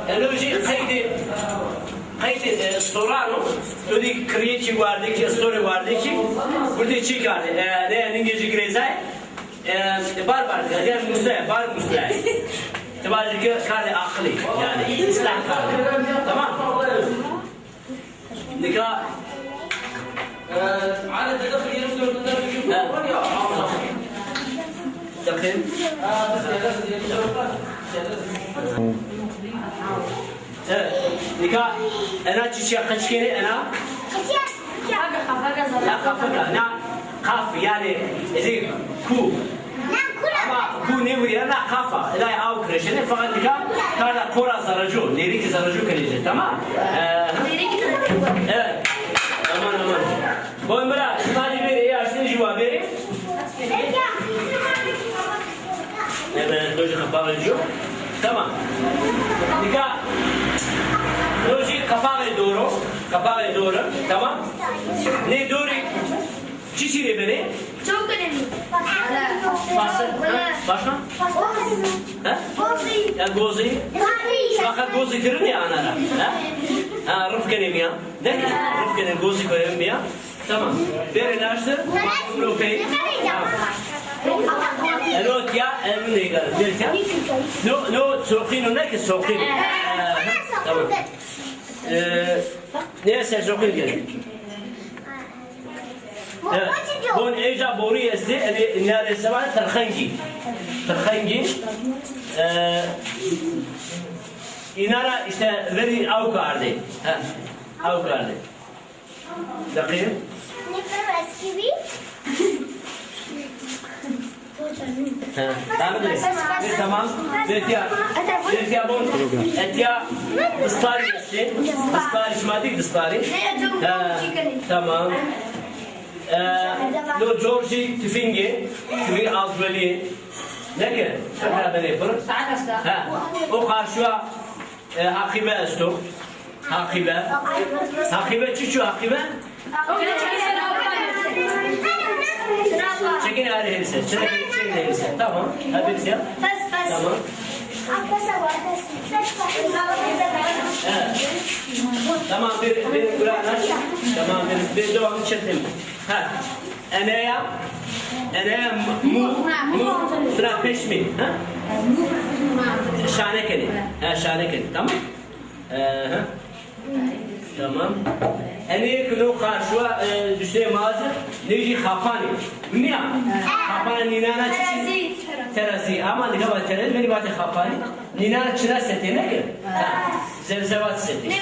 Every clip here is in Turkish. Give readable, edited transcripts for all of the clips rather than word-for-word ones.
الوجي قيد سورانو تودي كريتي واردك ستوري واردك بردي تشي كارد ne İngilizce grezay بار يعني مستوى بار مستوى تبع كارد عقلي يعني إصلاح كارد تمام نكا على تدخل يرفض دخل نكا أنا تشي خشكيني أنا لا خفقة أنا خاف يعني زي كو أما كو نيوي أنا خافة لا أو كريشني فقط نكا كارا كورا زرجو نيريك زرجو كريشة تمام aman boy bırak İsmail beri ya şimdi cevap beri evet doji kapağı ediyor tamam dikkat doji kapağı doğru tamam ne doğru çiçeği beni çok önemli başka ya gozi fakat gozi kırın ya anara rıfkenim ya değil mi rıfkenim gozi koyayım ya tamam beri laştı okey الوت يا من يقال دلتا نو سوقين هناك سوقين تمام نيسا سوقين كده بون ايجا بوري استي النار السبعه ترخنجي inara işte very avkardı avkardı دقيق tamam Vertiya bon Etya ısları yesin ısları içmedik ısları tamam lo Georgi tüfingi azbeli ne ki şaka ben yaparım o karşıya hakibe estok hakibe çiçu hakibe çekin ayrı çekin tamam hadi ya tamam tamam bir uğraş tamam bir devam çetim أنايا مو ترى بيشمي ها شانكني شانكني تمام تمام أنا كلو خاشوا دشتي مازن نيجي خافاني منيا خافاني نينا ترازي أما نقبل ترز مني بعد خافاني نينا شنا ستينك زرزوات ستين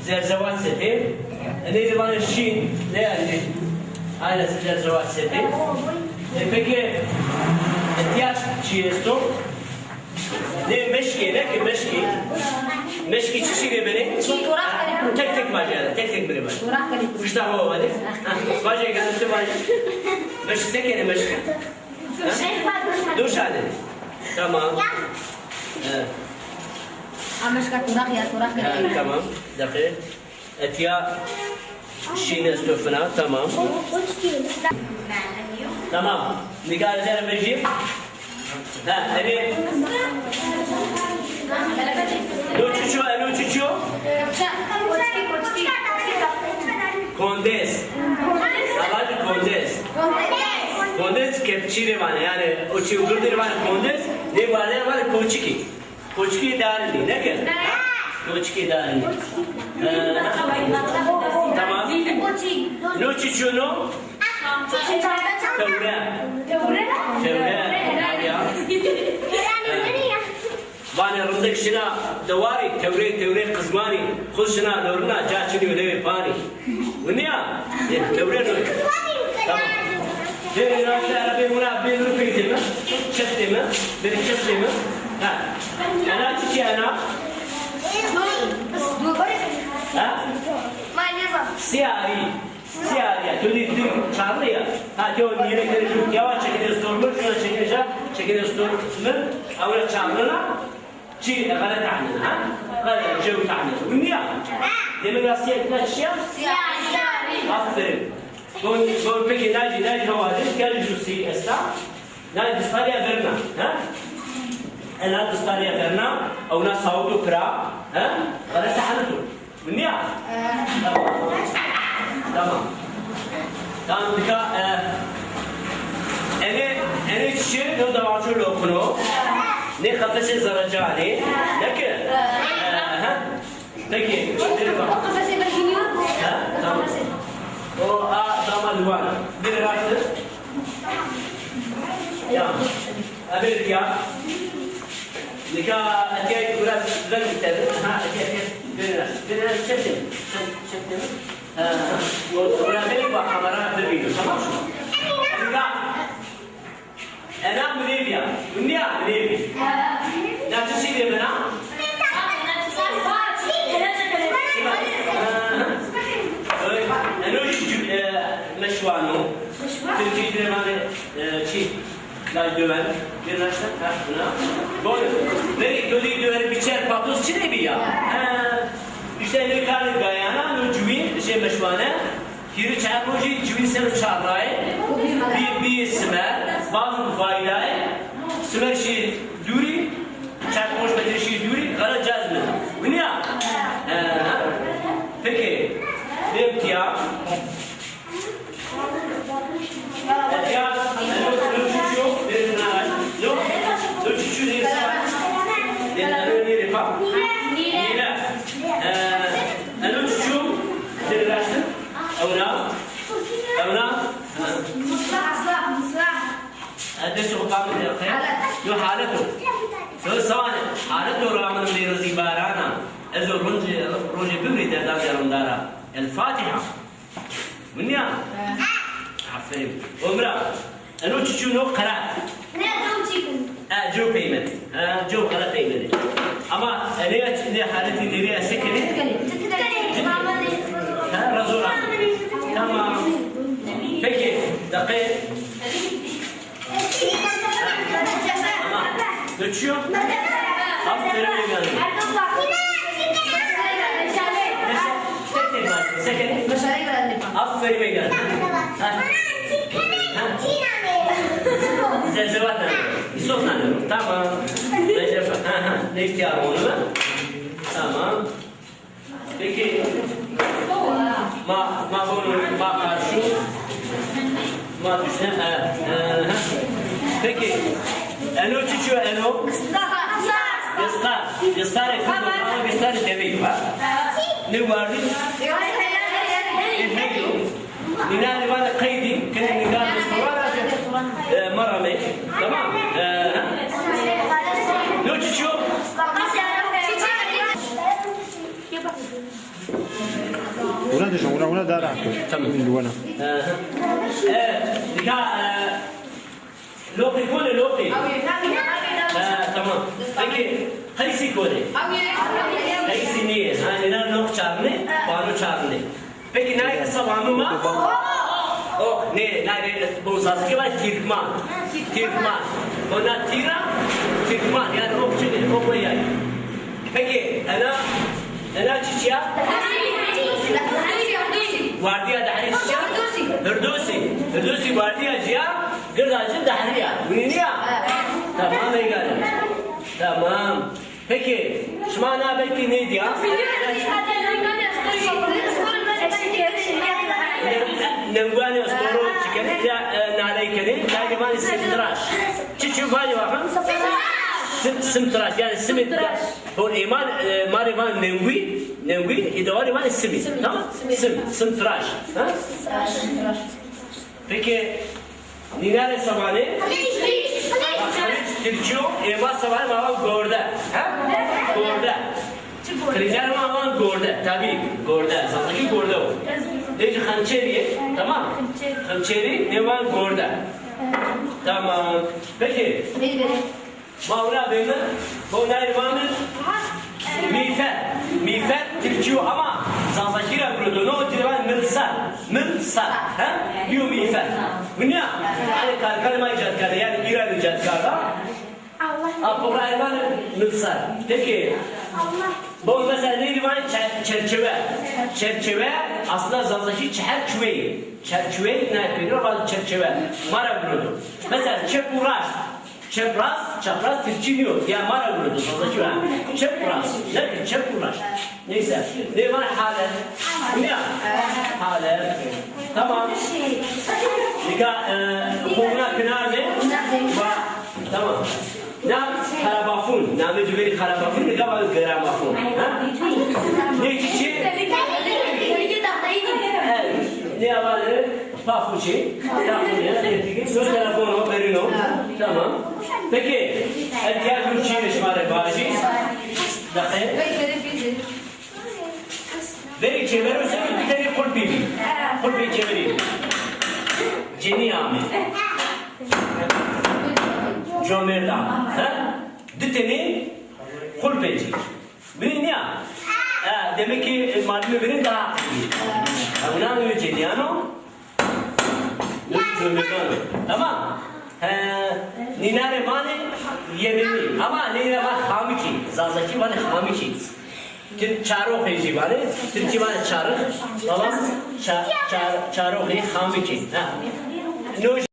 زرزوات ستين أنا إذا ما نشين لا يعني هاي زرزوات ستين peki ihtiyaç çiğesto ne meşki çişiyle beni tek bacağına tek biri var işte o hadi bacağı gelmişti bacağı meşki sekene meşki duş hadi tamam tamam dakika etiya şine stofuna tamam tamam nikah üzerine mecib evet no çuçu kondes kondes kepçiri var yani o çivurdur var kondes ne var koçki darli ne ki koçki darli tamam no çuçu no وانا رندك شنا دواري توري قزماني خذ شنا دورنا جاتشني ولي باني ونيا توري تمام هي ناس عربي هنا بين رفيقنا شتمه بالشتمه ها انا تجي انا ها سياري ya tuli çağırdı ya ha diyor niye gelip yavaş çekeceğiz sorulur şuna çekeceğiz sorulur avra çağırına çi galet anne ha galet cev tane ونيا demokrasiye ihtiyaç ya aferin bon peki naci havale gel jusi esta naci sariya verna ha أنا دستاني أفرنا أو ناس صوتو كرا ها غير تحلتو منيا تمام بكا أنا شيء لو دعوتو لو كنو ne kafese zaracağını ne ki ha peki kafese bakıyor ha tamam o tamam var bir rahatsız ya abi ya nika atiye biraz güzel biter ha atiye bir çektim o beraber bak kamera bir video tamam mı nika أنا من ليبيا، منين من ليبيا؟ لا تشيلي منها؟ أنا وش مشوانو؟ تركي ترى شيء لا يدوم، يناشط هنا. بقول، بري تولي دوم بيشر باتوس شنو بيا؟ işte ne kadar gayana, no cüvin, şey meşvane. Kiri çarpıcı cüvin seni çağırıyor. Bir smer, bazı faydalı. Smer şey duri, çarpıcı metre şey duri, kara cazmı. Bu ne ya? Peki, benim tiyam. Tiyam, ölçücü yok, benim nağal. Yok, ölçücü değil. Ben öyle yapam. Nila. ölçücü, derlersin. أو لا أدرس قام الخير يو حالته شو سواء حالته رامن بيرزي بارانا أزو روجي بمري دردان يرون دارا الفاتحة من يا حفيم ومرا أنو تشونو قرات جو بيمنت جو قرات بيمنت أما أنا حالتي ديري سكني رزورا tamam. Peki, dakika. Tamam. Döküyor. Aferin evladım. Aferin evladım. Zerzevat ne? İsot ne? Tamam. Ne ihtiyarı onu? Tamam. Peki. ما karşı ma düşne peki eno çiço eno yastar yastar demek var ne vardı ننال ماذا قيدي كنا نقال بالصورة مرة مي تمام لو تشوف ولا دجا ولا دارا تمام ولا لوقي كله لوقي تمام peki قيسي كله قيسي niye hani ne nok çarne banu çarne peki ne sabahı mı oh ne bu sazki var Türkman ona Türkman yani o yani peki ana çiçeği واردية دحرية هردوسي واردية جيا قرقاجة دحرية وينيا تمام يقال تمام peki شمعنا belki neydi ya نمواني أسطورو چكني يا نالي كني لا كمان سمتراش چيچو فاجي واقع سمتراش يعني سمتراش هو الإيمان ما إيمان نموي إدوار إيمان السمي تمام سمتراش ها peki Ninare sabahı Türkçü Ema sabahı mağam gorda ha gorda Kırıcar mağam gorda tabii gorda Sasaki gorda o Dedi hançeri tamam hançeri ne var gorda tamam peki Mağla benim bu nayvanın mifer Türkçü ama Sasakira kurdu no divan milsar ha diyor mifer bu ne yani kalkalma icat karı yani İran icat karı bu hayvan milsar peki bu mesela neydi var çerçeve aslında Zazaki çerçeve ne yapıyor bazı çerçeve mara kurdu mesela çepuraş çapraz Türkçiniyor. Ya mara vurdu fazla ha. Çapraz. Lakin çapraz. Neyse. Ne var hale? Ne? Hale. Tamam. Nika kumuna kınar ne? Tamam. Nam karabafun. Namı cüveri karabafun. Nika var gramafun. Ha? Ne çiçi? Ne var? Pafuçi. Söz telefonu verin o. Tamam. Peki. Erkek ülçeyi şmare bağıcı. Dakika. Veri çeviriyorsa bir tane kulpi. Kulpi çevireyim. Ceni ame. Cömert ame. Diteni kulpeci. Birin ya. Demek ki malum birin daha iyi. Bundan önce ceni ano. Tamam. Ninare vane yemeni. Ama ninare vane hamiki. Zazaki vane hamiki. Çaro khiji vane. Türkçe vane çarık. Tamam. Çaro khiji hamiki.